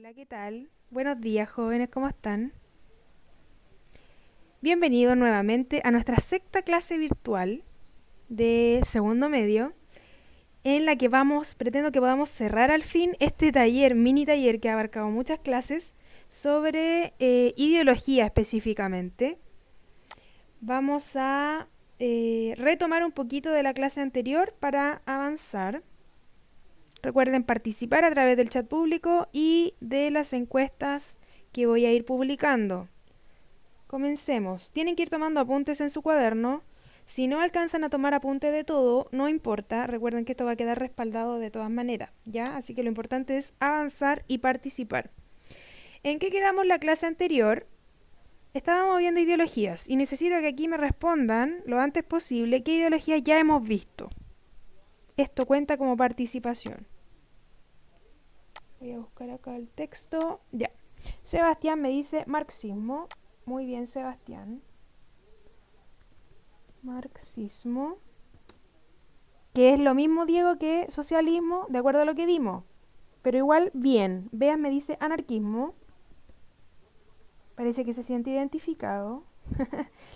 Hola, ¿qué tal? Buenos días, jóvenes, ¿cómo están? Bienvenidos nuevamente a nuestra sexta clase virtual de segundo medio, en la que pretendo que podamos cerrar al fin este taller, mini taller que ha abarcado muchas clases sobre ideología específicamente. Vamos a retomar un poquito de la clase anterior para avanzar. Recuerden participar a través del chat público y de las encuestas que voy a ir publicando. Comencemos. Tienen que ir tomando apuntes en su cuaderno. Si no alcanzan a tomar apunte de todo, no importa. Recuerden que esto va a quedar respaldado de todas maneras, ¿ya? Así que lo importante es avanzar y participar. ¿En qué quedamos la clase anterior? Estábamos viendo ideologías y necesito que aquí me respondan lo antes posible qué ideologías ya hemos visto. Esto cuenta como participación. Voy a buscar acá el texto. Ya. Sebastián me dice marxismo. Muy bien, Sebastián. Marxismo. Que es lo mismo, Diego, que socialismo, de acuerdo a lo que vimos. Pero igual, bien. Beas me dice anarquismo. Parece que se siente identificado.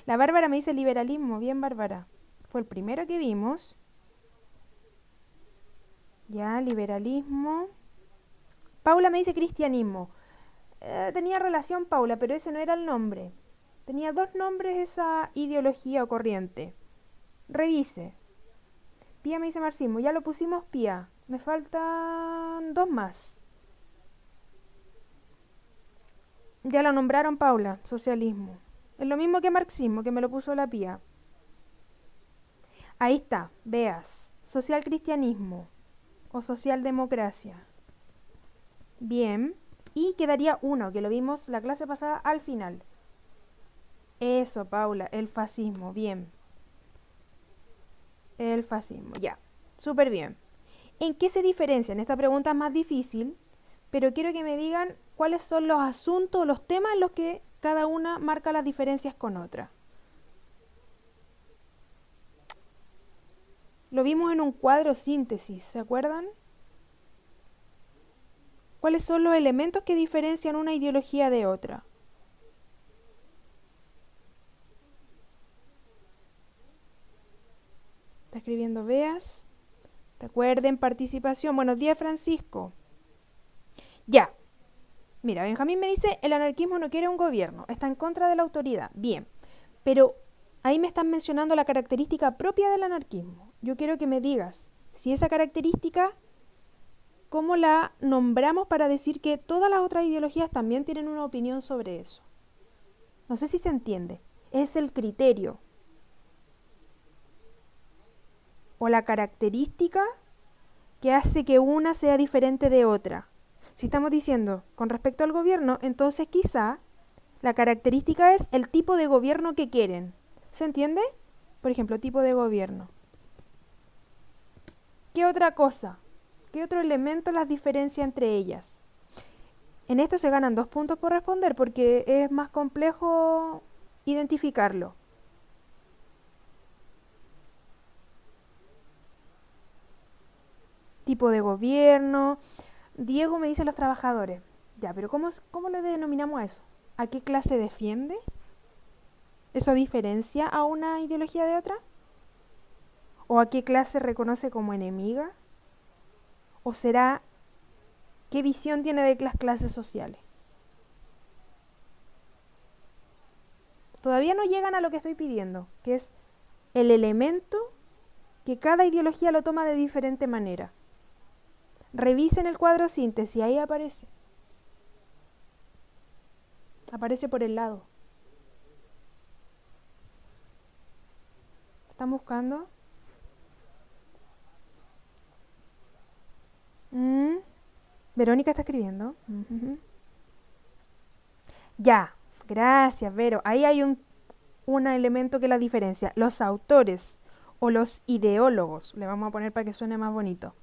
La Bárbara me dice liberalismo. Bien, Bárbara. Fue el primero que vimos. Ya, liberalismo. Paula me dice cristianismo. Tenía relación Paula, pero ese no era el nombre. Tenía dos nombres esa ideología o corriente. Revise. Pía me dice marxismo. Ya lo pusimos Pía. Me faltan dos más. Ya lo nombraron Paula. Socialismo. Es lo mismo que marxismo, que me lo puso la Pía. Ahí está. Veas. Social cristianismo. O socialdemocracia. Bien. Y quedaría uno, que lo vimos la clase pasada al final. Eso, Paula. El fascismo. Bien. El fascismo. Ya. Súper bien. ¿En qué se diferencian? Esta pregunta es más difícil, pero quiero que me digan cuáles son los asuntos, los temas en los que cada una marca las diferencias con otra. Lo vimos en un cuadro síntesis, ¿se acuerdan? ¿Cuáles son los elementos que diferencian una ideología de otra? Está escribiendo Beas. Recuerden, participación. Buenos días, Francisco. Ya. Mira, Benjamín me dice, el anarquismo no quiere un gobierno, está en contra de la autoridad. Bien, pero ahí me están mencionando la característica propia del anarquismo. Yo quiero que me digas si esa característica, ¿cómo la nombramos para decir que todas las otras ideologías también tienen una opinión sobre eso? No sé si se entiende. Es el criterio o la característica que hace que una sea diferente de otra. Si estamos diciendo con respecto al gobierno, entonces quizá la característica es el tipo de gobierno que quieren. ¿Se entiende? Por ejemplo, tipo de gobierno. ¿Qué otra cosa? ¿Qué otro elemento las diferencia entre ellas? En esto se ganan 2 puntos por responder porque es más complejo identificarlo. Tipo de gobierno. Diego me dice los trabajadores. Ya, pero ¿cómo le denominamos a eso? ¿A qué clase defiende? ¿Eso diferencia a una ideología de otra? ¿O a qué clase reconoce como enemiga? ¿O será qué visión tiene de las clases sociales? Todavía no llegan a lo que estoy pidiendo, que es el elemento que cada ideología lo toma de diferente manera. Revisen el cuadro síntesis, ahí aparece. Aparece por el lado. ¿Están buscando? Verónica está escribiendo. Ya, gracias, Vero. Ahí hay un elemento que la diferencia. Los autores o los ideólogos, le vamos a poner para que suene más bonito.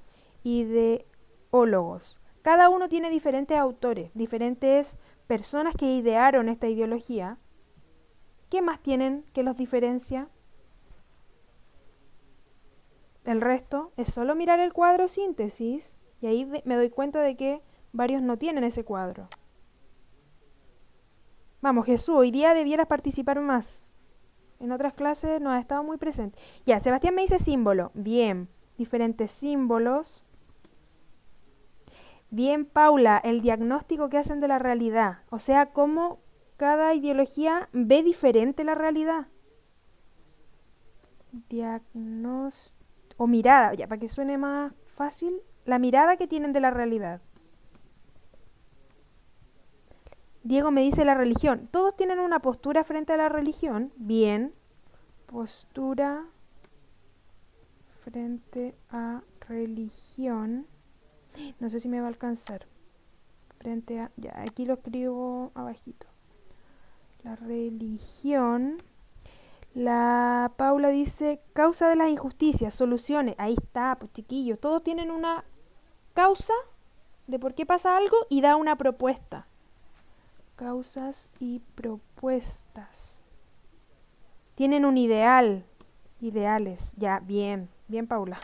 Ideólogos. Cada uno tiene diferentes autores, diferentes personas que idearon esta ideología. ¿Qué más tienen que los diferencia? El resto es solo mirar el cuadro síntesis y ahí me doy cuenta de que Varios no tienen ese cuadro. Vamos, Jesús, hoy día debieras participar más. En otras clases no has estado muy presente. Ya, Sebastián me dice símbolo. Bien, diferentes símbolos. Bien, Paula, el diagnóstico que hacen de la realidad. O sea, cómo cada ideología ve diferente la realidad. Diagnóstico. O mirada, ya, para que suene más fácil. La mirada que tienen de la realidad. Diego me dice la religión. Todos tienen una postura frente a la religión. Bien. Postura frente a religión. No sé si me va a alcanzar. Frente a... Ya, aquí lo escribo abajito. La religión. La Paula dice causa de las injusticias, soluciones. Ahí está, pues chiquillos. Todos tienen una causa de por qué pasa algo y da una propuesta. Causas y propuestas. Tienen un ideal. Ideales. Ya, bien. Bien, Paula.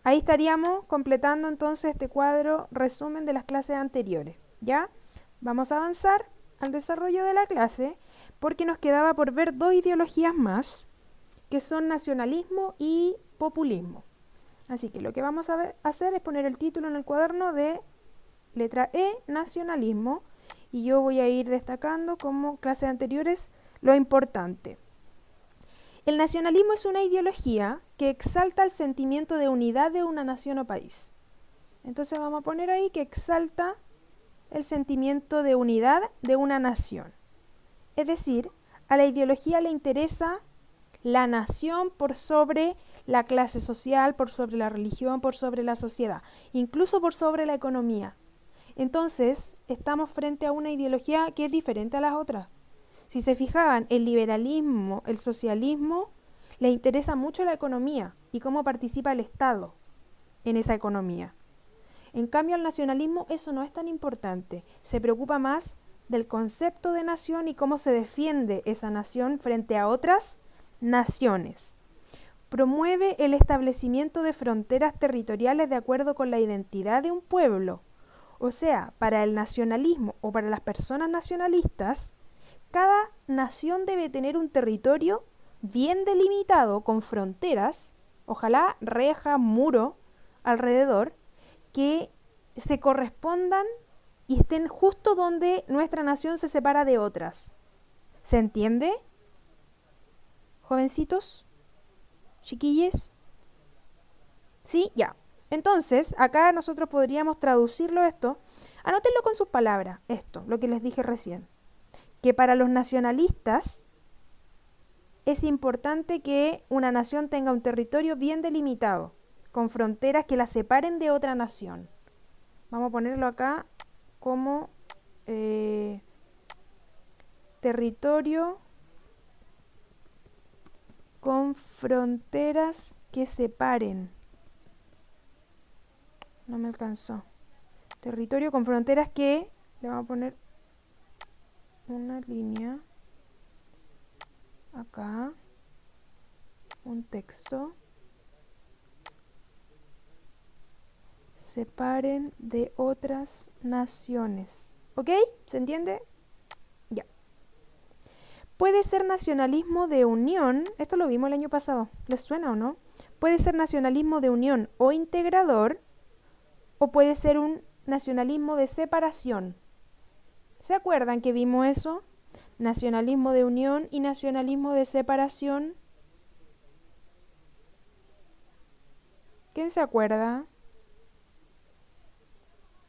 Ahí estaríamos completando entonces este cuadro resumen de las clases anteriores. ¿Ya? Vamos a avanzar al desarrollo de la clase porque nos quedaba por ver dos ideologías más que son nacionalismo y populismo. Así que lo que vamos a hacer es poner el título en el cuaderno de letra E, nacionalismo, y yo voy a ir destacando como clases anteriores lo importante. El nacionalismo es una ideología que exalta el sentimiento de unidad de una nación o país. Entonces vamos a poner ahí que exalta el sentimiento de unidad de una nación. Es decir, a la ideología le interesa la nación por sobre la clase social, por sobre la religión, por sobre la sociedad, incluso por sobre la economía. Entonces, estamos frente a una ideología que es diferente a las otras. Si se fijaban, el liberalismo, el socialismo, les interesa mucho la economía y cómo participa el Estado en esa economía. En cambio, al nacionalismo eso no es tan importante. Se preocupa más del concepto de nación y cómo se defiende esa nación frente a otras naciones. Promueve el establecimiento de fronteras territoriales de acuerdo con la identidad de un pueblo. O sea, para el nacionalismo o para las personas nacionalistas, cada nación debe tener un territorio bien delimitado con fronteras, ojalá reja, muro alrededor, que se correspondan y estén justo donde nuestra nación se separa de otras. ¿Se entiende? ¿Jovencitos? ¿Chiquilles? ¿Sí? Ya. Entonces, acá nosotros podríamos traducirlo esto. Anótenlo con sus palabras, esto, lo que les dije recién. Que para los nacionalistas es importante que una nación tenga un territorio bien delimitado, con fronteras que la separen de otra nación. Vamos a ponerlo acá como territorio con fronteras que separen. No me alcanzó. Territorio con fronteras que... Le vamos a poner una línea. Acá. Un texto. Separen de otras naciones. ¿Ok? ¿Se entiende? Ya. Puede ser nacionalismo de unión. Esto lo vimos el año pasado. ¿Les suena o no? Puede ser nacionalismo de unión o integrador. O puede ser un nacionalismo de separación. ¿Se acuerdan que vimos eso? Nacionalismo de unión y nacionalismo de separación. ¿Quién se acuerda?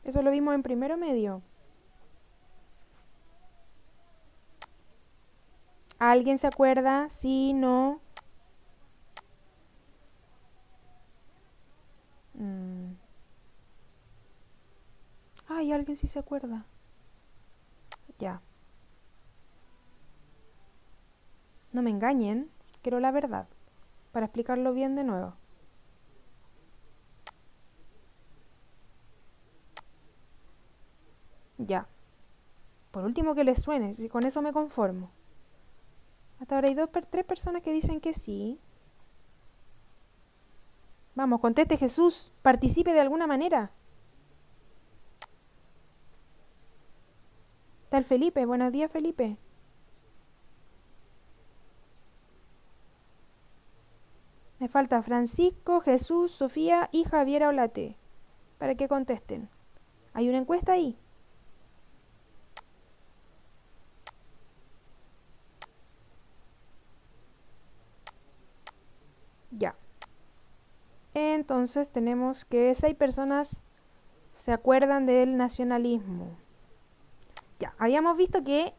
Eso lo vimos en primero medio. ¿Alguien se acuerda? ¿Sí? ¿No? Ay, alguien sí se acuerda. Ya. No me engañen, quiero la verdad, para explicarlo bien de nuevo. Ya. Por último que les suene, y con eso me conformo. Hasta ahora hay tres personas que dicen que sí. Vamos, conteste Jesús, participe de alguna manera. está el Felipe. Buenos días, Felipe. Me falta Francisco, Jesús, Sofía y Javier Olate para que contesten. ¿Hay una encuesta ahí? Ya. Entonces tenemos que 6 personas se acuerdan del nacionalismo. Ya, habíamos visto que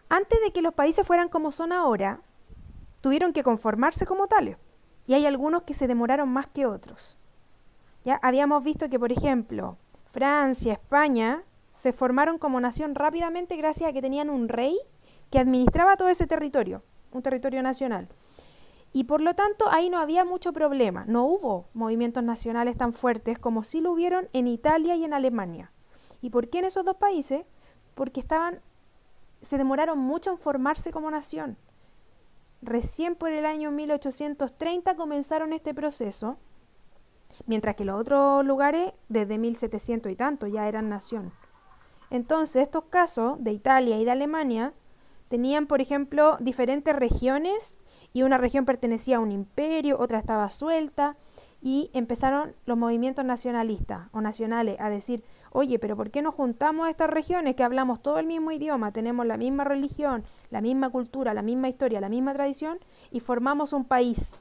antes de que los países fueran como son ahora, tuvieron que conformarse como tales. Y hay algunos que se demoraron más que otros. Ya habíamos visto que, por ejemplo, Francia, España, se formaron como nación rápidamente gracias a que tenían un rey que administraba todo ese territorio, un territorio nacional. Y por lo tanto ahí no había mucho problema, no hubo movimientos nacionales tan fuertes como sí lo hubieron en Italia y en Alemania. ¿Y por qué en esos dos países? Porque se demoraron mucho en formarse como nación. Recién por el año 1830 comenzaron este proceso, mientras que los otros lugares desde 1700 y tanto ya eran nación. Entonces estos casos de Italia y de Alemania tenían, por ejemplo, diferentes regiones y una región pertenecía a un imperio, otra estaba suelta y empezaron los movimientos nacionalistas o nacionales a decir, oye, pero ¿por qué nos juntamos a estas regiones que hablamos todo el mismo idioma, tenemos la misma religión, la misma cultura, la misma historia, la misma tradición y formamos un país?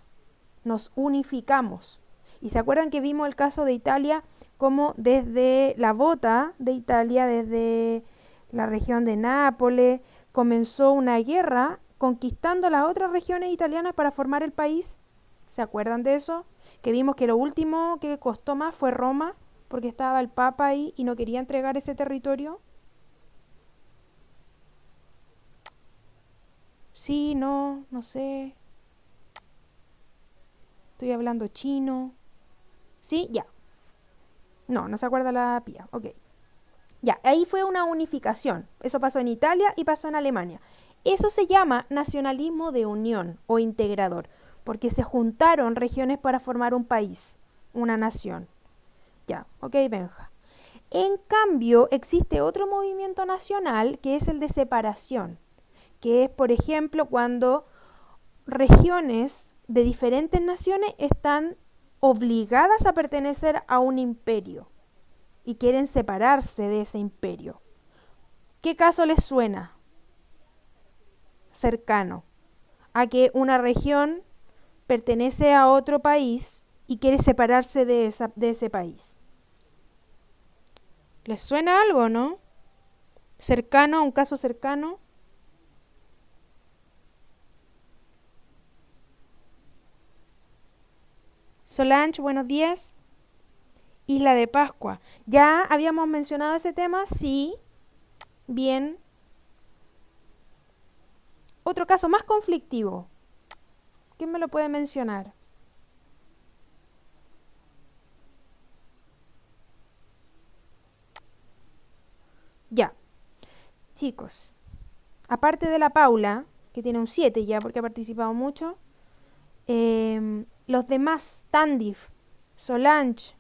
Nos unificamos. ¿Y se acuerdan que vimos el caso de Italia como desde la bota de Italia, desde la región de Nápoles, comenzó una guerra conquistando las otras regiones italianas para formar el país? ¿Se acuerdan de eso? Que vimos que lo último que costó más fue Roma, porque estaba el Papa ahí y no quería entregar ese territorio. Sí, no, no sé. Estoy hablando chino. ¿Sí? Ya. No, no se acuerda la pía. Ok. Ya, ahí fue una unificación. Eso pasó en Italia y pasó en Alemania. Eso se llama nacionalismo de unión o integrador, porque se juntaron regiones para formar un país, una nación. Ya, ok, Benja. En cambio, existe otro movimiento nacional que es el de separación, que es, por ejemplo, cuando regiones de diferentes naciones están obligadas a pertenecer a un imperio y quieren separarse de ese imperio. ¿Qué caso les suena? Cercano a que una región pertenece a otro país y quiere separarse de ese país. ¿Les suena algo, no? Cercano, un caso cercano. Solange, buenos días. Isla de Pascua. ¿Ya habíamos mencionado ese tema? Sí. Bien. Otro caso más conflictivo. ¿Quién me lo puede mencionar? Ya. Chicos, aparte de la Paula, que tiene un 7 ya porque ha participado mucho, los demás, Tandif, Solange,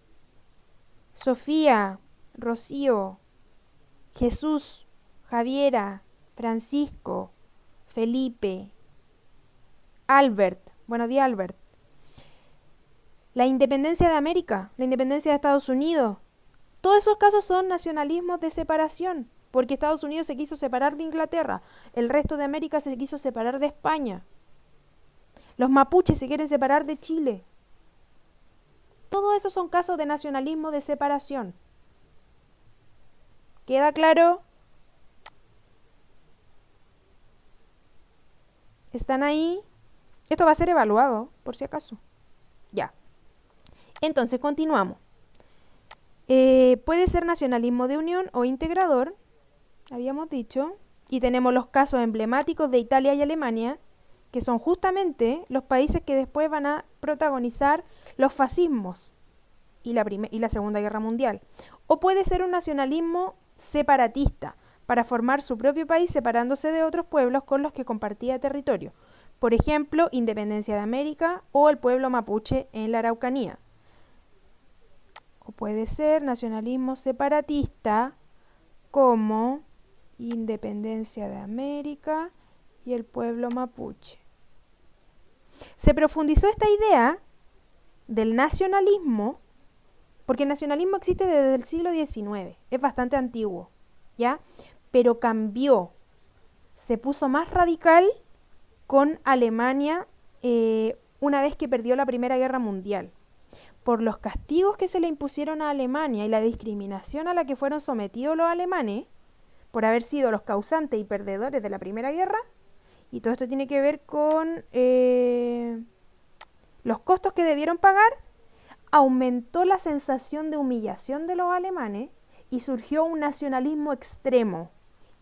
Sofía, Rocío, Jesús, Javiera, Francisco, Felipe, Albert. Buenos días, Albert. La independencia de América, la independencia de Estados Unidos. Todos esos casos son nacionalismos de separación, porque Estados Unidos se quiso separar de Inglaterra, el resto de América se quiso separar de España. Los mapuches se quieren separar de Chile. Todos esos son casos de nacionalismo de separación. ¿Queda claro? ¿Están ahí? Esto va a ser evaluado, por si acaso. Ya. Entonces, continuamos. Puede ser nacionalismo de unión o integrador, habíamos dicho, y tenemos los casos emblemáticos de Italia y Alemania, que son justamente los países que después van a protagonizar los fascismos y la Segunda Guerra Mundial. O puede ser un nacionalismo separatista, para formar su propio país separándose de otros pueblos con los que compartía territorio. Por ejemplo, Independencia de América o el pueblo mapuche en la Araucanía. O puede ser nacionalismo separatista como independencia de América y el pueblo mapuche. Se profundizó esta idea del nacionalismo, porque el nacionalismo existe desde el siglo XIX, es bastante antiguo, ¿ya? Pero cambió, se puso más radical con Alemania una vez que perdió la Primera Guerra Mundial. Por los castigos que se le impusieron a Alemania y la discriminación a la que fueron sometidos los alemanes, por haber sido los causantes y perdedores de la Primera Guerra, y todo esto tiene que ver con los costos que debieron pagar, aumentó la sensación de humillación de los alemanes y surgió un nacionalismo extremo.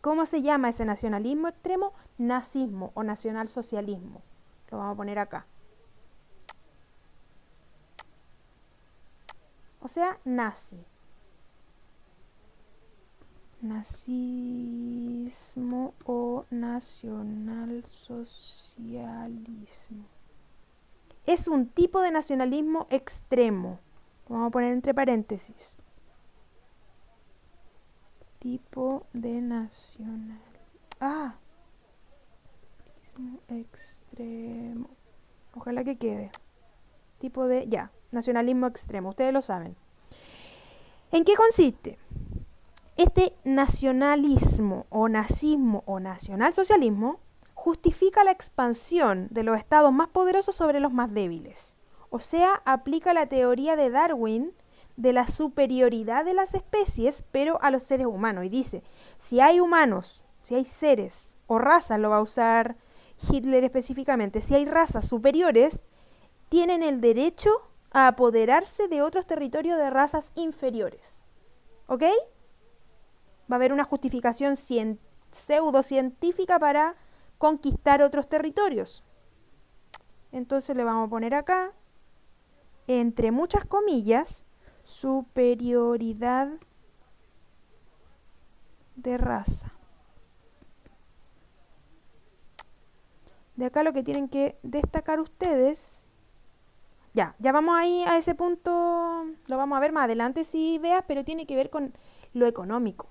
¿Cómo se llama ese nacionalismo extremo? Nazismo o nacionalsocialismo. Lo vamos a poner acá. O sea, nazi. Nazismo o nacionalsocialismo. Es un tipo de nacionalismo extremo. Lo vamos a poner entre paréntesis. Tipo de nacionalismo extremo. Ojalá que quede. Tipo de, nacionalismo extremo. Ustedes lo saben. ¿En qué consiste? Este nacionalismo o nazismo o nacionalsocialismo justifica la expansión de los estados más poderosos sobre los más débiles. O sea, aplica la teoría de Darwin de la superioridad de las especies, pero a los seres humanos. Y dice, si hay humanos, si hay seres o razas, lo va a usar Hitler específicamente, si hay razas superiores, tienen el derecho a apoderarse de otros territorios de razas inferiores. ¿Ok? Va a haber una justificación pseudocientífica para conquistar otros territorios. Entonces le vamos a poner acá, entre muchas comillas, superioridad de raza. De acá lo que tienen que destacar ustedes, ya vamos ahí a ese punto, lo vamos a ver más adelante si veas, pero tiene que ver con lo económico.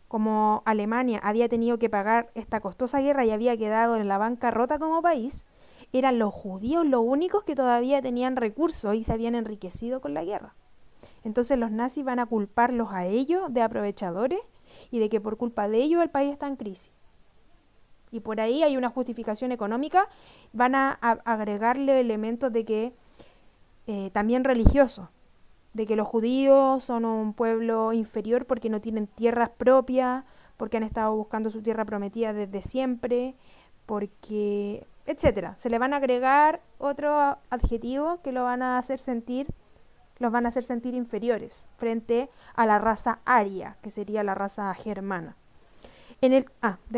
Como Alemania había tenido que pagar esta costosa guerra y había quedado en la bancarrota como país, eran los judíos los únicos que todavía tenían recursos y se habían enriquecido con la guerra. Entonces los nazis van a culparlos a ellos de aprovechadores y de que por culpa de ellos el país está en crisis. Y por ahí hay una justificación económica, van a agregarle elementos de que también religiosos, de que los judíos son un pueblo inferior porque no tienen tierras propias, porque han estado buscando su tierra prometida desde siempre, porque, etcétera. Se le van a agregar otros adjetivos que los van a hacer sentir inferiores frente a la raza aria, que sería la raza germana. De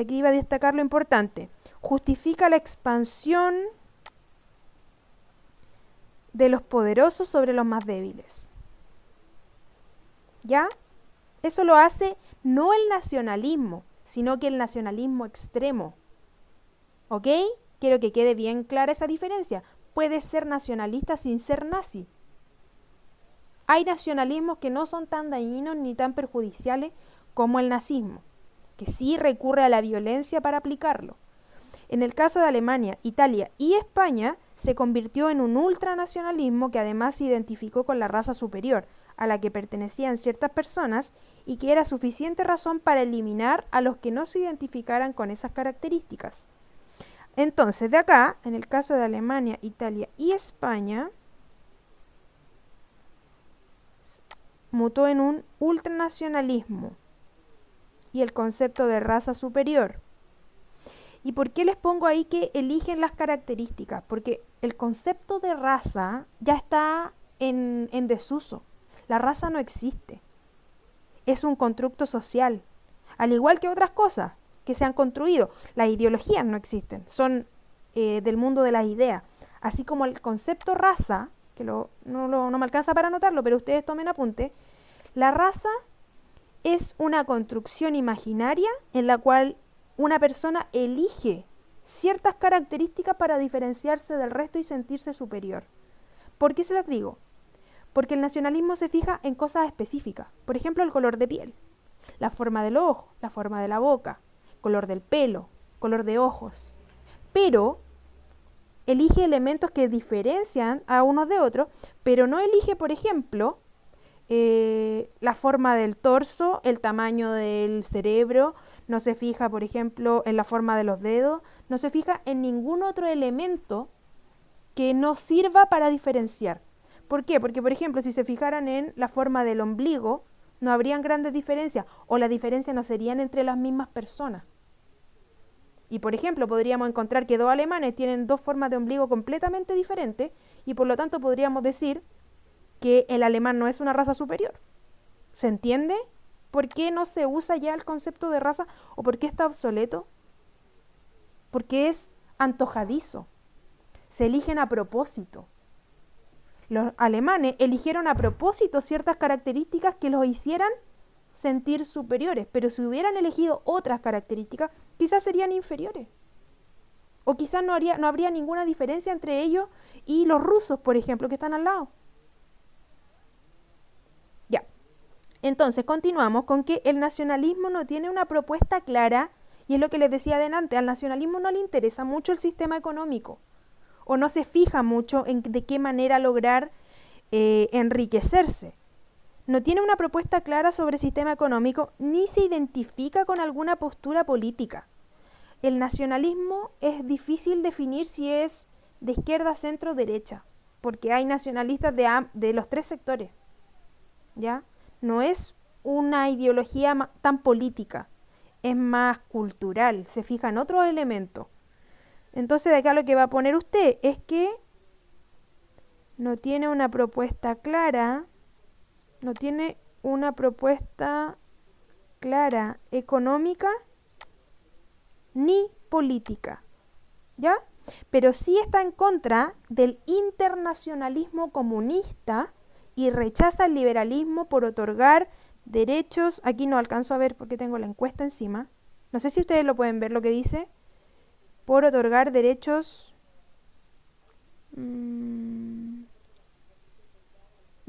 aquí iba a destacar lo importante. Justifica la expansión de los poderosos sobre los más débiles. ¿Ya? Eso lo hace no el nacionalismo, sino que el nacionalismo extremo. ¿Ok? Quiero que quede bien clara esa diferencia. Puedes ser nacionalista sin ser nazi. Hay nacionalismos que no son tan dañinos ni tan perjudiciales como el nazismo, que sí recurre a la violencia para aplicarlo. En el caso de Alemania, Italia y España, se convirtió en un ultranacionalismo que además se identificó con la raza superior, a la que pertenecían ciertas personas y que era suficiente razón para eliminar a los que no se identificaran con esas características. Entonces, de acá, en el caso de Alemania, Italia y España, mutó en un ultranacionalismo y el concepto de raza superior. ¿Y por qué les pongo ahí que eligen las características? Porque el concepto de raza ya está en desuso. La raza no existe. Es un constructo social, al igual que otras cosas que se han construido. Las ideologías no existen, son del mundo de las ideas. Así como el concepto raza, que no me alcanza para anotarlo, pero ustedes tomen apunte, la raza es una construcción imaginaria en la cual una persona elige ciertas características para diferenciarse del resto y sentirse superior. ¿Por qué se los digo? Porque el nacionalismo se fija en cosas específicas, por ejemplo el color de piel. la forma del ojo, la forma de la boca, color del pelo, color de ojos. Pero elige elementos que diferencian a unos de otros, pero no elige, por ejemplo, la forma del torso, el tamaño del cerebro, no se fija, por ejemplo, en la forma de los dedos, no se fija en ningún otro elemento que no sirva para diferenciar. ¿Por qué? Porque, por ejemplo, si se fijaran en la forma del ombligo, no habrían grandes diferencias, o las diferencias no serían entre las mismas personas. Y, por ejemplo, podríamos encontrar que dos alemanes tienen dos formas de ombligo completamente diferentes, y por lo tanto podríamos decir que el alemán no es una raza superior. ¿Se entiende? ¿Por qué no se usa ya el concepto de raza? ¿O por qué está obsoleto? Porque es antojadizo. Se eligen a propósito. Los alemanes eligieron a propósito ciertas características que los hicieran sentir superiores, pero si hubieran elegido otras características, quizás serían inferiores. O quizás no habría ninguna diferencia entre ellos y los rusos, por ejemplo, que están al lado. Ya. Entonces, continuamos con que el nacionalismo no tiene una propuesta clara, y es lo que les decía adelante, al nacionalismo no le interesa mucho el sistema económico, o no se fija mucho en de qué manera lograr enriquecerse. No tiene una propuesta clara sobre el sistema económico, ni se identifica con alguna postura política. El nacionalismo es difícil definir si es de izquierda, centro, derecha, porque hay nacionalistas de los tres sectores, ¿ya? No es una ideología tan política, es más cultural, se fija en otros elementos. Entonces, de acá lo que va a poner usted es que no tiene una propuesta clara, económica ni política, ¿ya? Pero sí está en contra del internacionalismo comunista y rechaza el liberalismo por otorgar derechos. Aquí no alcanzo a ver porque tengo la encuesta encima. No sé si ustedes lo pueden ver lo que dice. Por otorgar derechos... no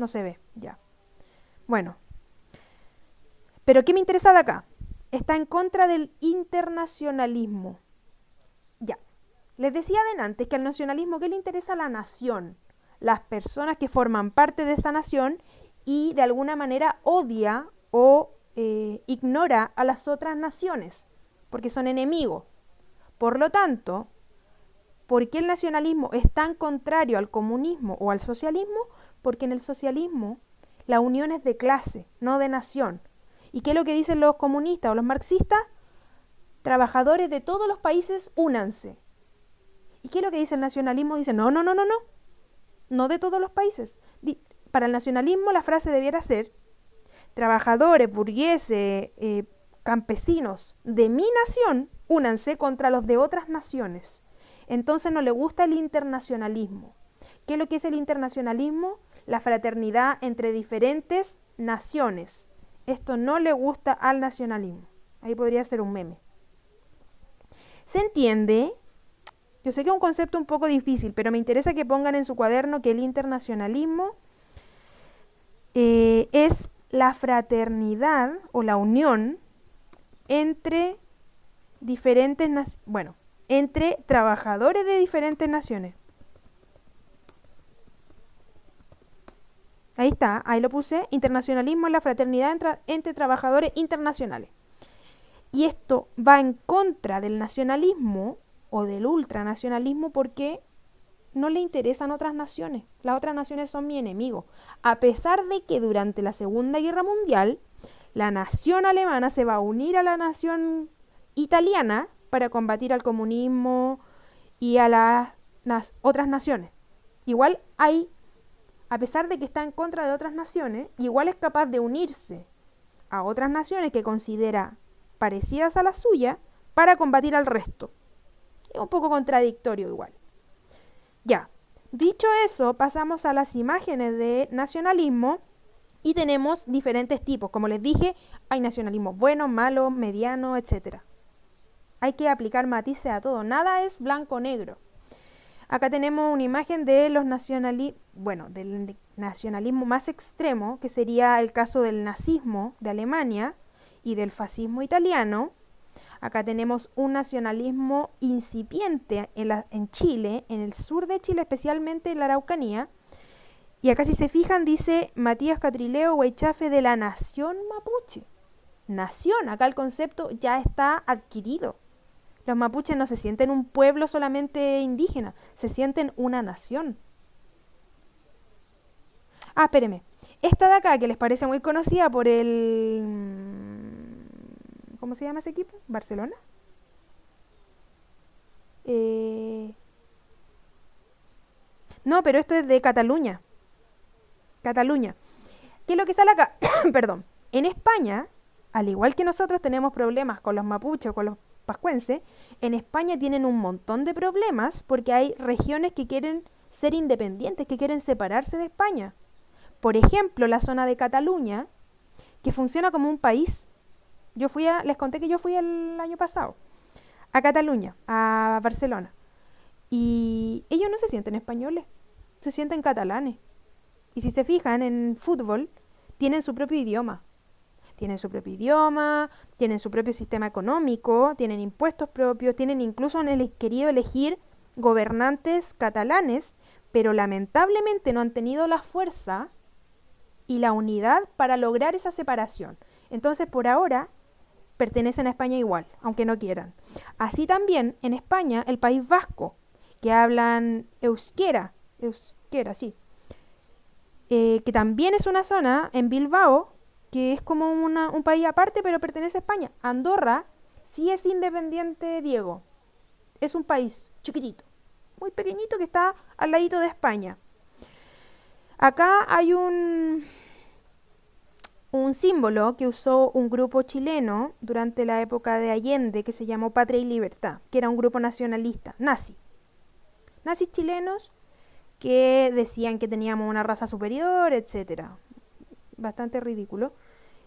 se ve, ya. Bueno. Pero ¿qué me interesa de acá? Está en contra del internacionalismo. Ya. Les decía antes que al nacionalismo, ¿qué le interesa a la nación? Las personas que forman parte de esa nación y de alguna manera odia o ignora a las otras naciones, porque son enemigos. Por lo tanto, ¿por qué el nacionalismo es tan contrario al comunismo o al socialismo? Porque en el socialismo la unión es de clase, no de nación. ¿Y qué es lo que dicen los comunistas o los marxistas? Trabajadores de todos los países, únanse. ¿Y qué es lo que dice el nacionalismo? Dice, no de todos los países. Para el nacionalismo la frase debiera ser, trabajadores, burgueses, campesinos de mi nación, únanse contra los de otras naciones. Entonces no le gusta el internacionalismo. ¿Qué es lo que es el internacionalismo? La fraternidad entre diferentes naciones. Esto no le gusta al nacionalismo. Ahí podría ser un meme. ¿Se entiende? Yo sé que es un concepto un poco difícil, pero me interesa que pongan en su cuaderno que el internacionalismo es la fraternidad o la unión entre entre trabajadores de diferentes naciones. Ahí está, ahí lo puse. Internacionalismo es la fraternidad entre trabajadores internacionales. Y esto va en contra del nacionalismo o del ultranacionalismo porque no le interesan otras naciones. Las otras naciones son mi enemigo. A pesar de que durante la Segunda Guerra Mundial, la nación alemana se va a unir a la nación italiana para combatir al comunismo y a las otras naciones. Igual a pesar de que está en contra de otras naciones, igual es capaz de unirse a otras naciones que considera parecidas a la suya para combatir al resto. Es un poco contradictorio igual. Ya, dicho eso, pasamos a las imágenes de nacionalismo y tenemos diferentes tipos. Como les dije, hay nacionalismos buenos, malos, medianos, etc. Hay que aplicar matices a todo. Nada es blanco o negro. Acá tenemos una imagen de los del nacionalismo más extremo, que sería el caso del nazismo de Alemania, y del fascismo italiano. Acá tenemos un nacionalismo incipiente en Chile, en el sur de Chile, especialmente en la Araucanía. Y acá, si se fijan, dice Matías Catrileo Weichafe, de la nación mapuche. Nación, acá el concepto ya está adquirido. Los mapuches no se sienten un pueblo solamente indígena, se sienten una nación. Ah, espérenme. Esta de acá, que les parece muy conocida por el... ¿Cómo se llama ese equipo? ¿Barcelona? No, pero esto es de Cataluña. Cataluña. ¿Qué es lo que sale acá? Perdón. En España, al igual que nosotros tenemos problemas con los mapuches o con los pascuenses, en España tienen un montón de problemas porque hay regiones que quieren ser independientes, que quieren separarse de España. Por ejemplo, la zona de Cataluña, que funciona como un país. Les conté que yo fui el año pasado a Cataluña, a Barcelona. Y ellos no se sienten españoles, se sienten catalanes. Y si se fijan en fútbol, tienen su propio idioma. Tienen su propio idioma, tienen su propio sistema económico, tienen impuestos propios, tienen incluso querido elegir gobernantes catalanes, pero lamentablemente no han tenido la fuerza y la unidad para lograr esa separación. Entonces, por ahora, pertenecen a España igual, aunque no quieran. Así también, en España, el País Vasco, que hablan euskera, sí, que también es una zona en Bilbao, que es como un país aparte, pero pertenece a España. Andorra sí es independiente, Diego. Es un país chiquitito, muy pequeñito, que está al ladito de España. Acá hay un símbolo que usó un grupo chileno durante la época de Allende, que se llamó Patria y Libertad, que era un grupo nacionalista, nazis chilenos, que decían que teníamos una raza superior, etcétera. Bastante ridículo.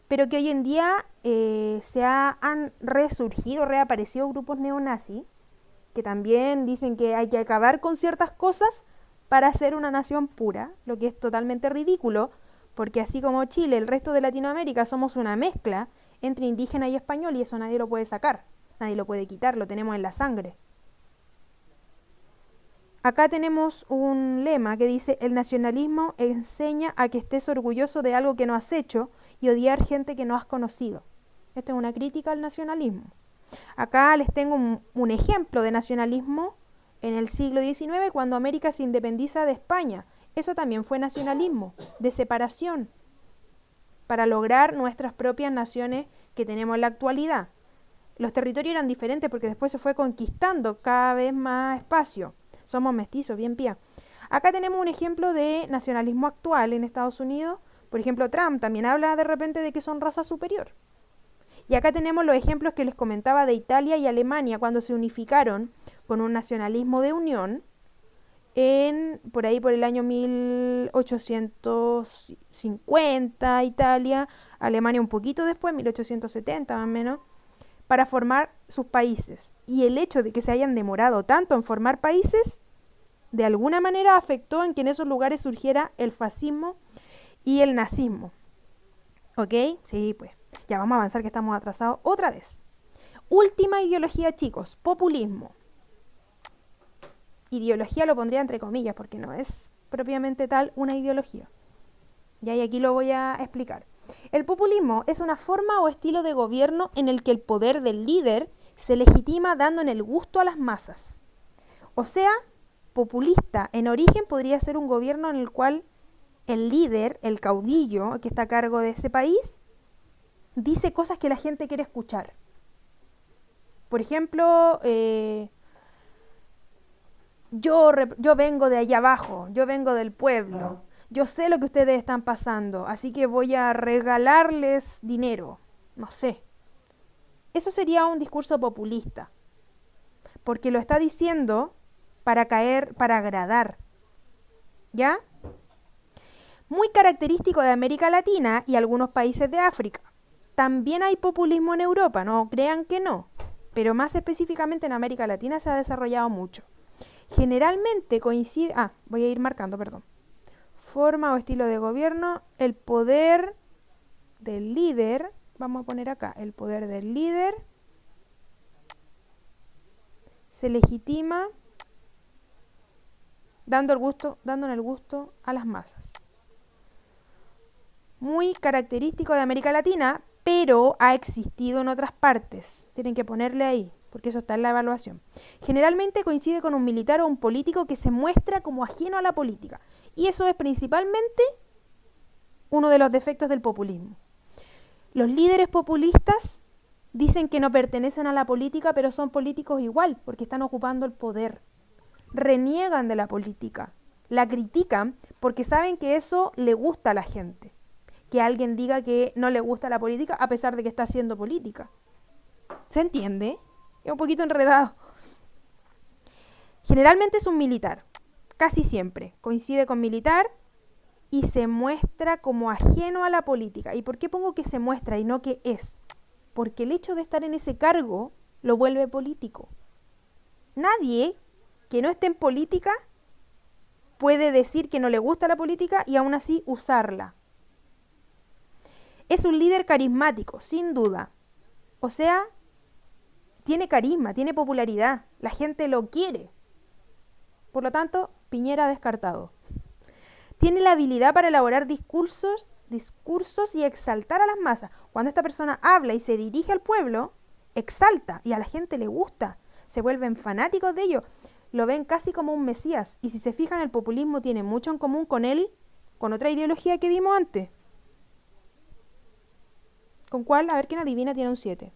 Pero que hoy en día han reaparecido grupos neonazis, que también dicen que hay que acabar con ciertas cosas para hacer una nación pura, lo que es totalmente ridículo, porque así como Chile, el resto de Latinoamérica somos una mezcla entre indígena y español, y eso nadie lo puede sacar, nadie lo puede quitar, lo tenemos en la sangre. Acá tenemos un lema que dice: el nacionalismo enseña a que estés orgulloso de algo que no has hecho y odiar gente que no has conocido. Esta es una crítica al nacionalismo. Acá les tengo un ejemplo de nacionalismo en el siglo XIX, cuando América se independiza de España. Eso también fue nacionalismo, de separación, para lograr nuestras propias naciones que tenemos en la actualidad. Los territorios eran diferentes porque después se fue conquistando cada vez más espacio. Somos mestizos, bien pía. Acá tenemos un ejemplo de nacionalismo actual en Estados Unidos. Por ejemplo, Trump también habla de repente de que son raza superior. Y acá tenemos los ejemplos que les comentaba de Italia y Alemania cuando se unificaron con un nacionalismo de unión por ahí por el año 1850, Italia, Alemania un poquito después, 1870 más o menos, para formar sus países. Y el hecho de que se hayan demorado tanto en formar países, de alguna manera afectó en que en esos lugares surgiera el fascismo y el nazismo. ¿Ok? Sí, pues. Ya vamos a avanzar, que estamos atrasados otra vez. Última ideología, chicos, populismo. Ideología lo pondría entre comillas porque no es propiamente tal una ideología. Y aquí lo voy a explicar. El populismo es una forma o estilo de gobierno en el que el poder del líder se legitima dando en el gusto a las masas. O sea, populista en origen podría ser un gobierno en el cual el líder, el caudillo que está a cargo de ese país, dice cosas que la gente quiere escuchar. Por ejemplo, yo vengo de allá abajo, yo vengo del pueblo, yo sé lo que ustedes están pasando, así que voy a regalarles dinero, no sé. Eso sería un discurso populista, porque lo está diciendo para agradar, ¿ya? Muy característico de América Latina y algunos países de África. También hay populismo en Europa, no crean que no, pero más específicamente en América Latina se ha desarrollado mucho. Generalmente coincide... voy a ir marcando, perdón. Forma o estilo de gobierno, el poder del líder vamos a poner acá, el poder del líder se legitima dándole el gusto a las masas. Muy característico de América Latina, pero ha existido en otras partes. Tienen que ponerle ahí, porque eso está en la evaluación. Generalmente coincide con un militar o un político que se muestra como ajeno a la política. Y eso es principalmente uno de los defectos del populismo. Los líderes populistas dicen que no pertenecen a la política, pero son políticos igual, porque están ocupando el poder. Reniegan de la política, la critican porque saben que eso le gusta a la gente. Que alguien diga que no le gusta la política a pesar de que está haciendo política. ¿Se entiende? Es un poquito enredado. Generalmente es un militar, casi siempre. Coincide con militar y se muestra como ajeno a la política. ¿Y por qué pongo que se muestra y no que es? Porque el hecho de estar en ese cargo lo vuelve político. Nadie que no esté en política puede decir que no le gusta la política y aún así usarla. Es un líder carismático, sin duda. O sea, tiene carisma, tiene popularidad. La gente lo quiere. Por lo tanto, Piñera descartado. Tiene la habilidad para elaborar discursos y exaltar a las masas. Cuando esta persona habla y se dirige al pueblo, exalta y a la gente le gusta. Se vuelven fanáticos de ello. Lo ven casi como un mesías. Y si se fijan, el populismo tiene mucho en común con él, con otra ideología que vimos antes. ¿Con cuál? A ver quién adivina, tiene un 7.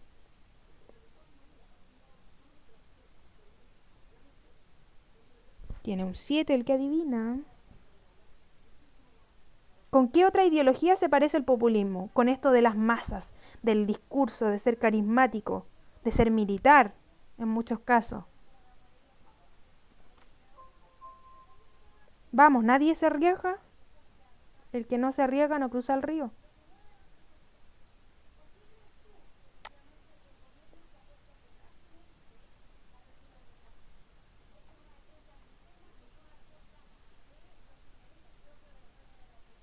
Tiene un 7 el que adivina. ¿Con qué otra ideología se parece el populismo? Con esto de las masas, del discurso, de ser carismático, de ser militar, en muchos casos. Vamos, nadie se arriesga. El que no se arriesga no cruza el río.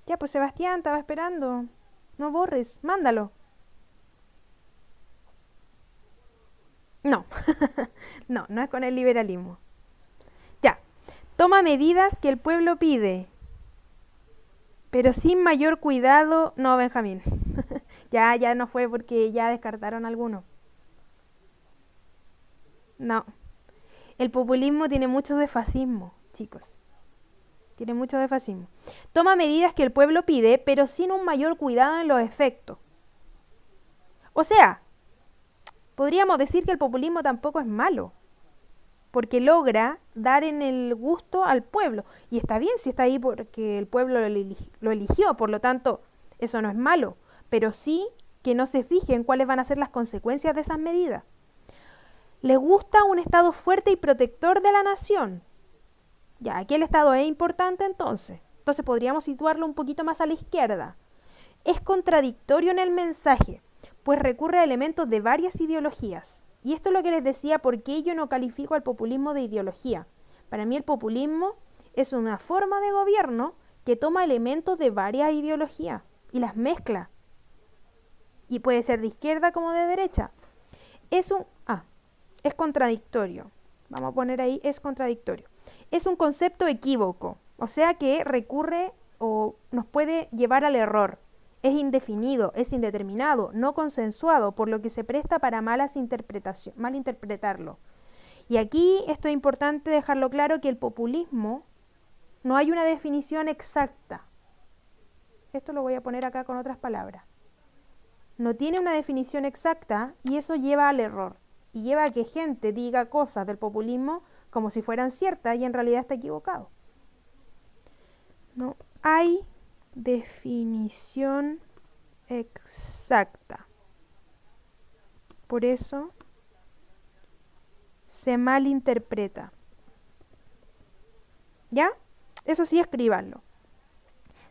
Ya, pues Sebastián, estaba esperando. No borres, mándalo. No, no es con el liberalismo. Ya, toma medidas que el pueblo pide, pero sin mayor cuidado. No, Benjamín. Ya no fue porque ya descartaron alguno. No. El populismo tiene mucho de fascismo, chicos. Tiene mucho de fascismo. Toma medidas que el pueblo pide, pero sin un mayor cuidado en los efectos. O sea, podríamos decir que el populismo tampoco es malo, porque logra dar en el gusto al pueblo. Y está bien si está ahí porque el pueblo lo eligió, por lo tanto, eso no es malo. Pero sí que no se fijen cuáles van a ser las consecuencias de esas medidas. Le gusta un Estado fuerte y protector de la nación. Ya, aquí el Estado es importante entonces. Entonces podríamos situarlo un poquito más a la izquierda. Es contradictorio en el mensaje, pues recurre a elementos de varias ideologías. Y esto es lo que les decía, por qué yo no califico al populismo de ideología. Para mí el populismo es una forma de gobierno que toma elementos de varias ideologías y las mezcla. Y puede ser de izquierda como de derecha. Es contradictorio. Vamos a poner ahí, es contradictorio. Es un concepto equívoco, o sea que recurre o nos puede llevar al error. Es indefinido, es indeterminado, no consensuado, por lo que se presta para malinterpretarlo. Y aquí esto es importante dejarlo claro, que el populismo no hay una definición exacta. Esto lo voy a poner acá con otras palabras. No tiene una definición exacta y eso lleva al error. Y lleva a que gente diga cosas del populismo como si fueran ciertas y en realidad está equivocado. No hay definición exacta. Por eso se malinterpreta. ¿Ya? Eso sí, escríbanlo.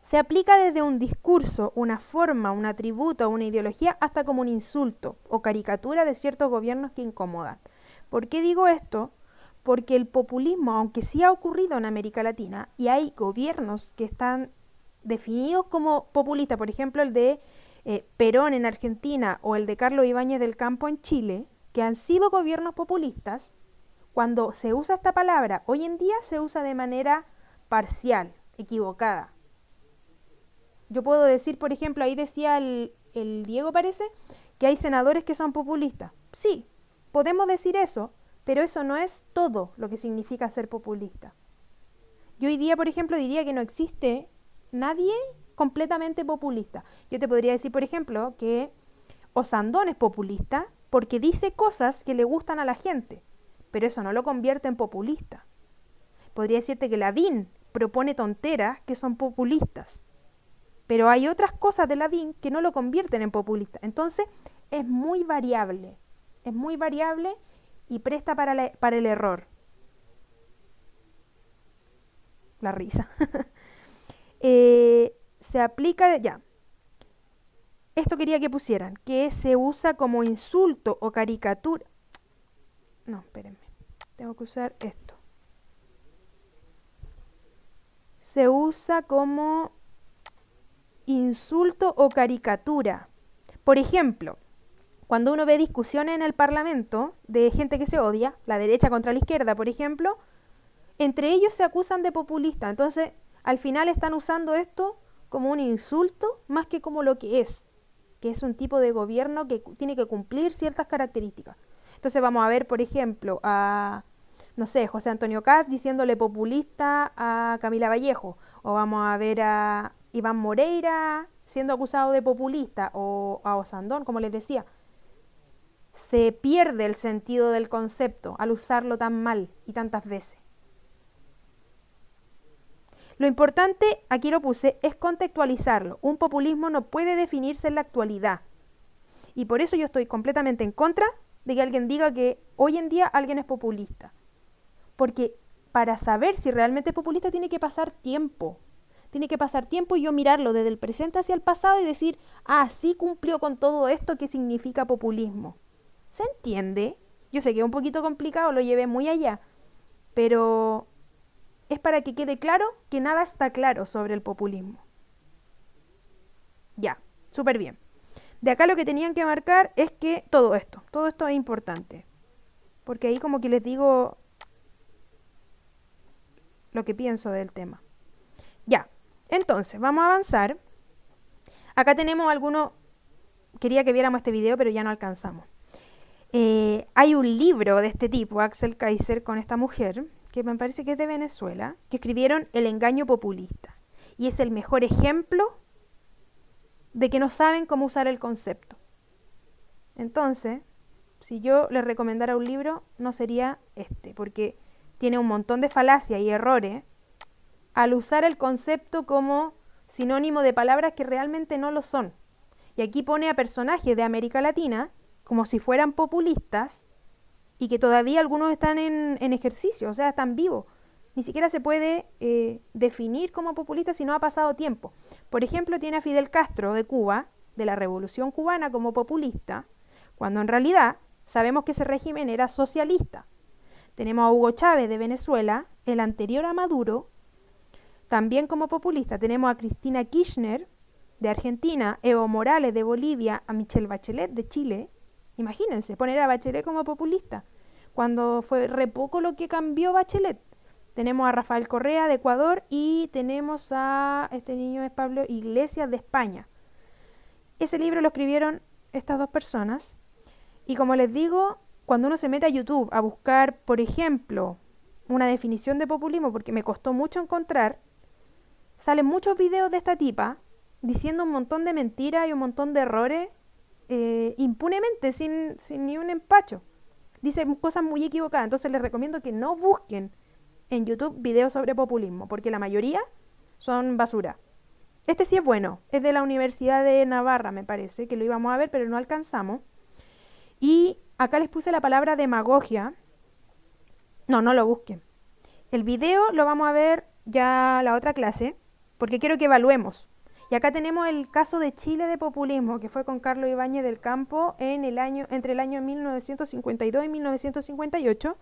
Se aplica desde un discurso, una forma, un atributo o una ideología hasta como un insulto o caricatura de ciertos gobiernos que incomodan. ¿Por qué digo esto? Porque el populismo, aunque sí ha ocurrido en América Latina y hay gobiernos que están definidos como populistas, por ejemplo el de Perón en Argentina o el de Carlos Ibáñez del Campo en Chile, que han sido gobiernos populistas, cuando se usa esta palabra hoy en día se usa de manera parcial, equivocada. Yo puedo decir, por ejemplo, ahí decía el Diego, parece, que hay senadores que son populistas. Sí, podemos decir eso, pero eso no es todo lo que significa ser populista. Yo hoy día, por ejemplo, diría que no existe nadie completamente populista. Yo te podría decir, por ejemplo, que Osandón es populista porque dice cosas que le gustan a la gente, pero eso no lo convierte en populista. Podría decirte que Lavín propone tonteras que son populistas, pero hay otras cosas de Lavín que no lo convierten en populista. Entonces, es muy variable y presta para el error. La risa. Se aplica, ya. Esto quería que pusieran, que se usa como insulto o caricatura. No, espérenme. Tengo que usar esto. Se usa como insulto o caricatura. Por ejemplo, cuando uno ve discusiones en el Parlamento de gente que se odia, la derecha contra la izquierda, por ejemplo, entre ellos se acusan de populista. Entonces, al final están usando esto como un insulto más que como lo que es un tipo de gobierno que tiene que cumplir ciertas características. Entonces vamos a ver, por ejemplo, a, no sé, José Antonio Kast diciéndole populista a Camila Vallejo, o vamos a ver a Iván Moreira siendo acusado de populista, o a Osandón, como les decía. Se pierde el sentido del concepto al usarlo tan mal y tantas veces. Lo importante, aquí lo puse, es contextualizarlo. Un populismo no puede definirse en la actualidad. Y por eso yo estoy completamente en contra de que alguien diga que hoy en día alguien es populista. Porque para saber si realmente es populista tiene que pasar tiempo. Tiene que pasar tiempo y yo mirarlo desde el presente hacia el pasado y decir, ah, sí cumplió con todo esto que significa populismo. ¿Se entiende? Yo sé que es un poquito complicado, lo llevé muy allá, pero es para que quede claro que nada está claro sobre el populismo. Ya, súper bien. De acá lo que tenían que marcar es que todo esto es importante. Porque ahí como que les digo lo que pienso del tema. Ya, entonces, vamos a avanzar. Acá tenemos algunos, quería que viéramos este video, pero ya no alcanzamos. Hay un libro de este tipo, Axel Kaiser, con esta mujer, que me parece que es de Venezuela, que escribieron El engaño populista. Y es el mejor ejemplo de que no saben cómo usar el concepto. Entonces, si yo les recomendara un libro, no sería este, porque tiene un montón de falacias y errores al usar el concepto como sinónimo de palabras que realmente no lo son. Y aquí pone a personajes de América Latina como si fueran populistas y que todavía algunos están en ejercicio, o sea, están vivos. Ni siquiera se puede definir como populista si no ha pasado tiempo. Por ejemplo, tiene a Fidel Castro de Cuba, de la Revolución Cubana, como populista, cuando en realidad sabemos que ese régimen era socialista. Tenemos a Hugo Chávez de Venezuela, el anterior a Maduro, también como populista. Tenemos a Cristina Kirchner de Argentina, Evo Morales de Bolivia, a Michelle Bachelet de Chile. Imagínense, poner a Bachelet como populista, cuando fue re poco lo que cambió Bachelet. Tenemos a Rafael Correa de Ecuador y tenemos a este niño es Pablo Iglesias de España. Ese libro lo escribieron estas dos personas y como les digo, cuando uno se mete a YouTube a buscar, por ejemplo, una definición de populismo, porque me costó mucho encontrar, salen muchos videos de esta tipa diciendo un montón de mentiras y un montón de errores impunemente, sin ni un empacho. Dice cosas muy equivocadas, entonces les recomiendo que no busquen en YouTube videos sobre populismo, porque la mayoría son basura. Este sí es bueno, es de la Universidad de Navarra, me parece, que lo íbamos a ver, pero no alcanzamos. Y acá les puse la palabra demagogia. No lo busquen. El video lo vamos a ver ya la otra clase, porque quiero que evaluemos. Y acá tenemos el caso de Chile de populismo, que fue con Carlos Ibáñez del Campo entre el año 1952 y 1958,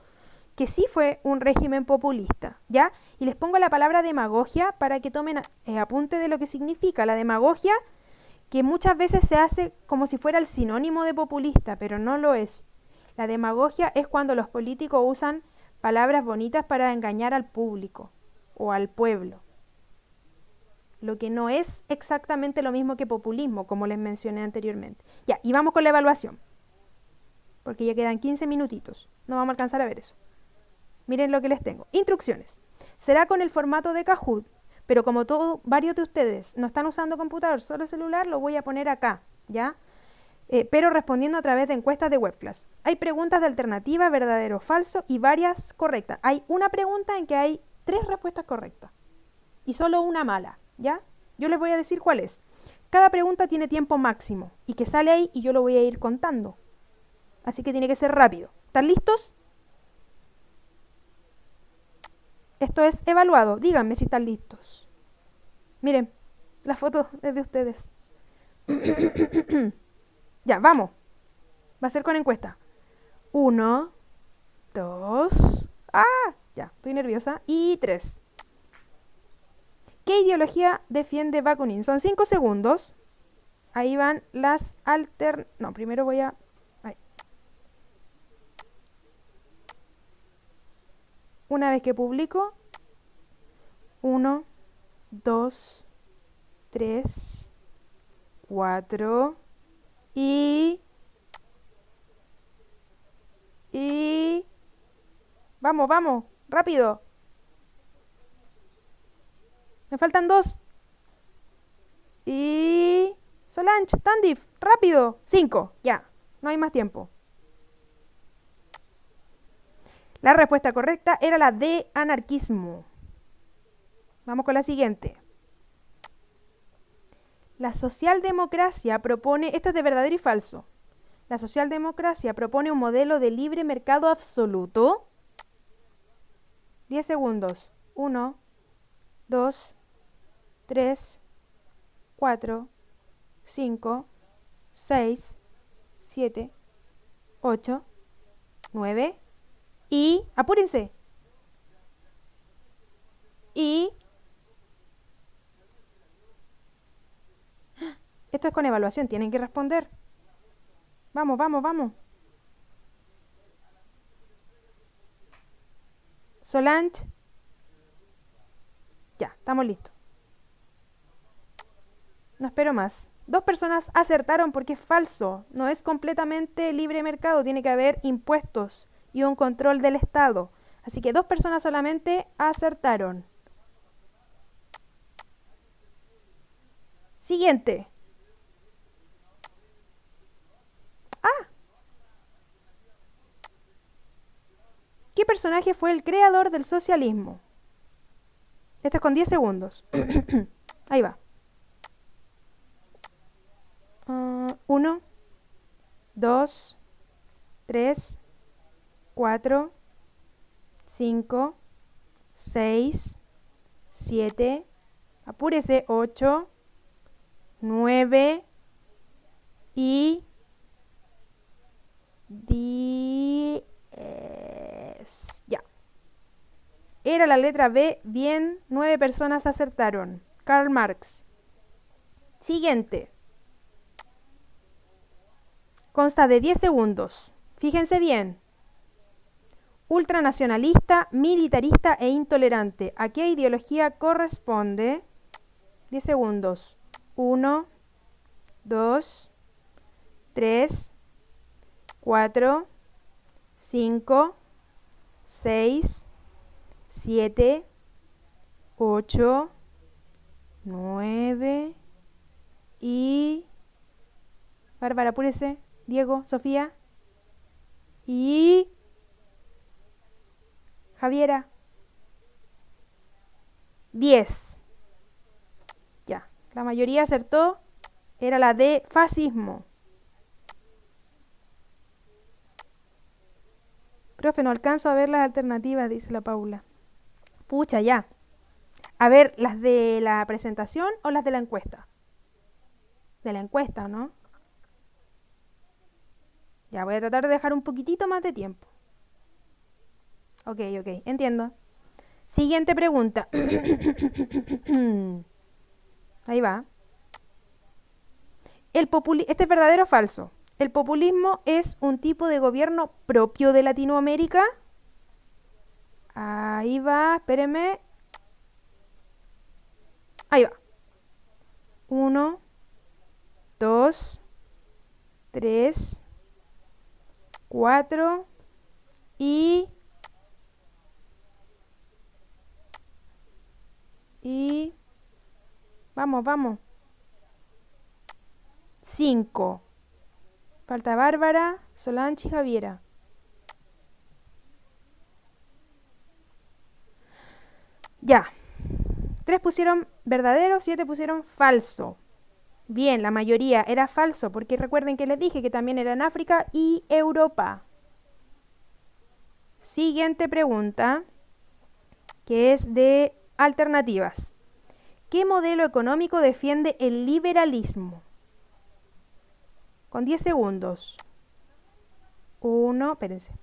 que sí fue un régimen populista, ¿ya? Y les pongo la palabra demagogia para que tomen apunte de lo que significa la demagogia, que muchas veces se hace como si fuera el sinónimo de populista, pero no lo es. La demagogia es cuando los políticos usan palabras bonitas para engañar al público o al pueblo. Lo que no es exactamente lo mismo que populismo, como les mencioné anteriormente. Ya, y vamos con la evaluación, porque ya quedan 15 minutitos. No vamos a alcanzar a ver eso. Miren lo que les tengo. Instrucciones. Será con el formato de Kahoot, pero como varios de ustedes no están usando computador, solo celular, lo voy a poner acá, ¿ya? Pero respondiendo a través de encuestas de WebClass. Hay preguntas de alternativa, verdadero o falso, y varias correctas. Hay una pregunta en que hay 3 respuestas correctas y solo una mala, ¿ya? Yo les voy a decir cuál es. Cada pregunta tiene tiempo máximo y que sale ahí y yo lo voy a ir contando. Así que tiene que ser rápido. ¿Están listos? Esto es evaluado. Díganme si están listos. Miren, la foto es de ustedes. Ya, vamos. Va a ser con encuesta. 1, 2. Ya, estoy nerviosa. Y 3. ¿Qué ideología defiende Bakunin? Son 5 segundos. Ahí van las No, primero voy a... Ahí. Una vez que publico. 1, 2, 3, 4... Y vamos, vamos, rápido. Me faltan 2. Y Solange, Tandif, rápido. 5, ya, no hay más tiempo. La respuesta correcta era la de anarquismo. Vamos con la siguiente. La socialdemocracia propone, esto es de verdadero y falso. La socialdemocracia propone un modelo de libre mercado absoluto. 10 segundos. 1, 2, 3, 4, 5, 6, 7, 8, 9 y... ¡Apúrense! Y... Esto es con evaluación, tienen que responder. Vamos, vamos, vamos. Solange. Ya, estamos listos. No espero más. 2 personas acertaron porque es falso. No es completamente libre mercado. Tiene que haber impuestos y un control del Estado. Así que 2 personas solamente acertaron. Siguiente. ¿Qué personaje fue el creador del socialismo? Esto es con 10 segundos. Ahí va. 1, 2, 3, 4, 5, 6, 7, apúrese, 8, 9 y 10. Ya. Era la letra B. Bien, 9 personas acertaron. Karl Marx. Siguiente. Consta de 10 segundos. Fíjense bien. Ultranacionalista, militarista e intolerante. ¿A qué ideología corresponde? 10 segundos. 1, 2, 3, 4, 5, 6, 7, 8, 9 y... Bárbara, apúrese. Diego, Sofía. Y... Javiera. 10. Ya, la mayoría acertó. Era la de fascismo. Profe, no alcanzo a ver las alternativas, dice la Paula. Pucha, ya. A ver, ¿las de la presentación o las de la encuesta? De la encuesta, ¿no? Ya, voy a tratar de dejar un poquitito más de tiempo. Ok, entiendo. Siguiente pregunta. Ahí va. Este es verdadero o falso. ¿El populismo es un tipo de gobierno propio de Latinoamérica? Ahí va, espérenme. Ahí va. 1, 2, 3, 4 y vamos, vamos. 5. Falta Bárbara, Solange y Javiera. Ya. 3 pusieron verdadero, 7 pusieron falso. Bien, la mayoría era falso, porque recuerden que les dije que también era en África y Europa. Siguiente pregunta, que es de alternativas. ¿Qué modelo económico defiende el liberalismo? Con 10 segundos. 1, espérense.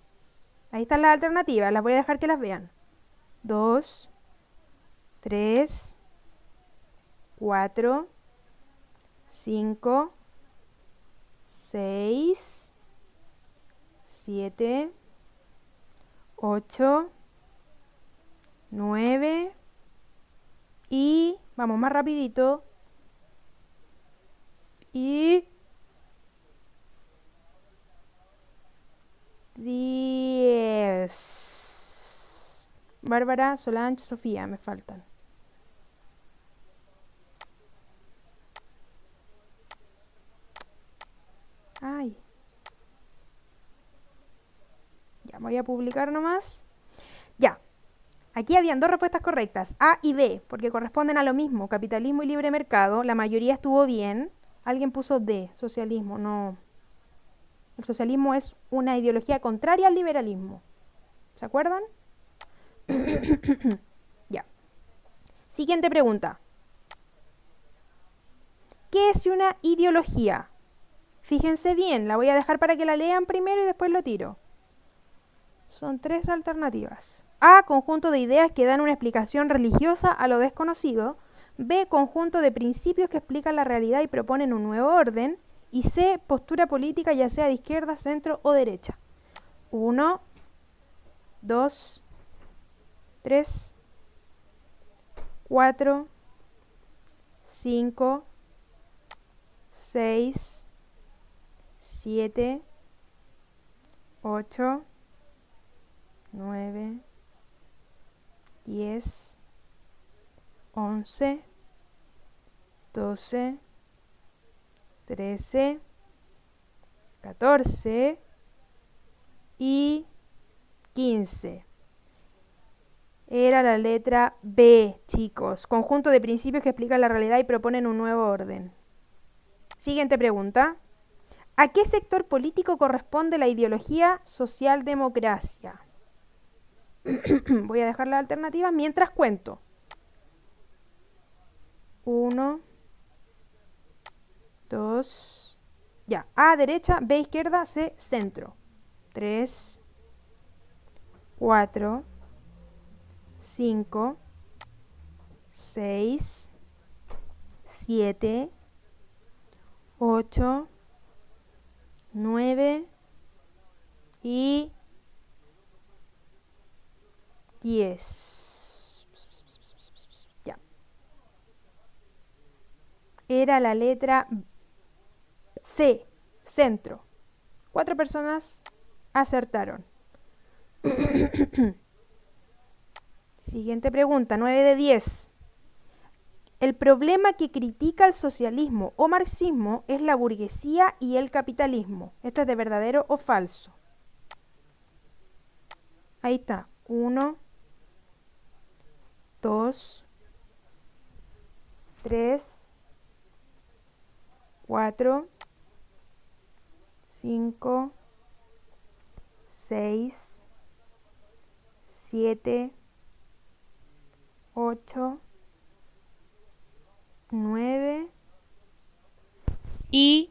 Ahí están las alternativas, las voy a dejar que las vean. 2, 3, 4, 5, 6, 7, 8, 9 y, vamos más rapidito, y 10. Bárbara, Solange, Sofía, me faltan. Ay. Ya, voy a publicar nomás. Ya. Aquí habían 2 respuestas correctas, A y B, porque corresponden a lo mismo, capitalismo y libre mercado. La mayoría estuvo bien. Alguien puso D, socialismo. No. El socialismo es una ideología contraria al liberalismo. ¿Se acuerdan? Ya. Siguiente pregunta. ¿Qué es una ideología? Fíjense bien, la voy a dejar para que la lean primero y después lo tiro. Son 3 alternativas. A, conjunto de ideas que dan una explicación religiosa a lo desconocido. B, conjunto de principios que explican la realidad y proponen un nuevo orden. Y C, postura política ya sea de izquierda, centro o derecha. 1, 2, 3, 4, 5, 6, 7, 8, 9, 10, 11, 12, 13, 14 y 15. Era la letra B, chicos. Conjunto de principios que explican la realidad y proponen un nuevo orden. Siguiente pregunta. ¿A qué sector político corresponde la ideología socialdemocracia? Voy a dejar las alternativas mientras cuento. 1, 2, ya. A derecha, B izquierda, C centro. 3, 4, 5, 6, 7, 8, 9 y 10. Ya. Era la letra C, centro. 4 personas acertaron. Siguiente pregunta, 9 de 10. El problema que critica el socialismo o marxismo es la burguesía y el capitalismo. ¿Esto es de verdadero o falso? Ahí está. 1, 2, 3, 4, 5, 6, 7, 8, 9 y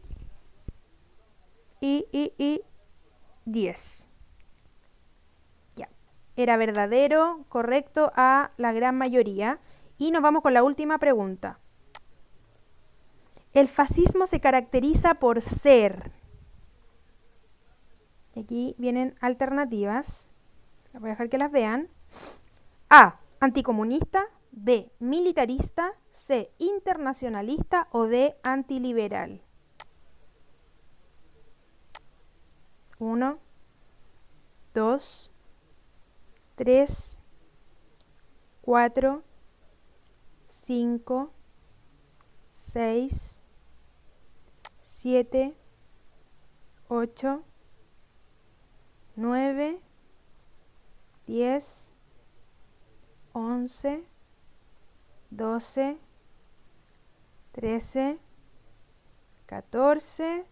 10. Ya. Era verdadero, correcto a la gran mayoría. Y nos vamos con la última pregunta. El fascismo se caracteriza por ser. Y aquí vienen alternativas. Voy a dejar que las vean. A, anticomunista. B, militarista. C, internacionalista. O D, antiliberal. 1, 2, 3, 4, 5, 6, 7, 8, 9, 10, 11, 12, 13, 14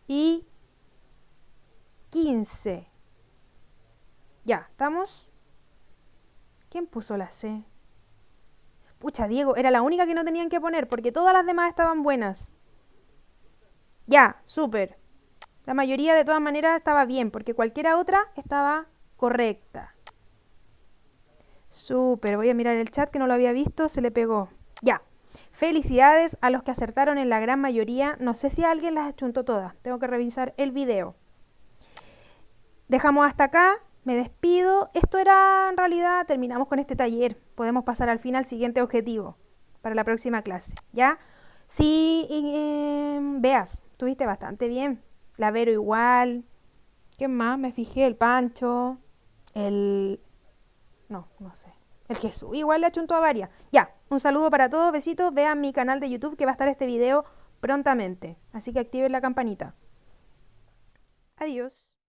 y 15. Ya, ¿estamos? ¿Quién puso la C? Pucha, Diego, era la única que no tenían que poner porque todas las demás estaban buenas. Ya, súper. La mayoría de todas maneras estaba bien porque cualquiera otra estaba correcta. Súper, voy a mirar el chat que no lo había visto, se le pegó. Ya. Felicidades a los que acertaron en la gran mayoría. No sé si alguien las achuntó todas. Tengo que revisar el video. Dejamos hasta acá. Me despido. Esto era en realidad, terminamos con este taller. Podemos pasar al fin al siguiente objetivo para la próxima clase. ¿Ya? Sí, veas, estuviste bastante bien. La Vero igual. ¿Qué más? Me fijé, el Pancho. No sé. El Jesús igual le achuntó a varias. Ya, un saludo para todos, besitos. Vean mi canal de YouTube que va a estar este video prontamente. Así que activen la campanita. Adiós.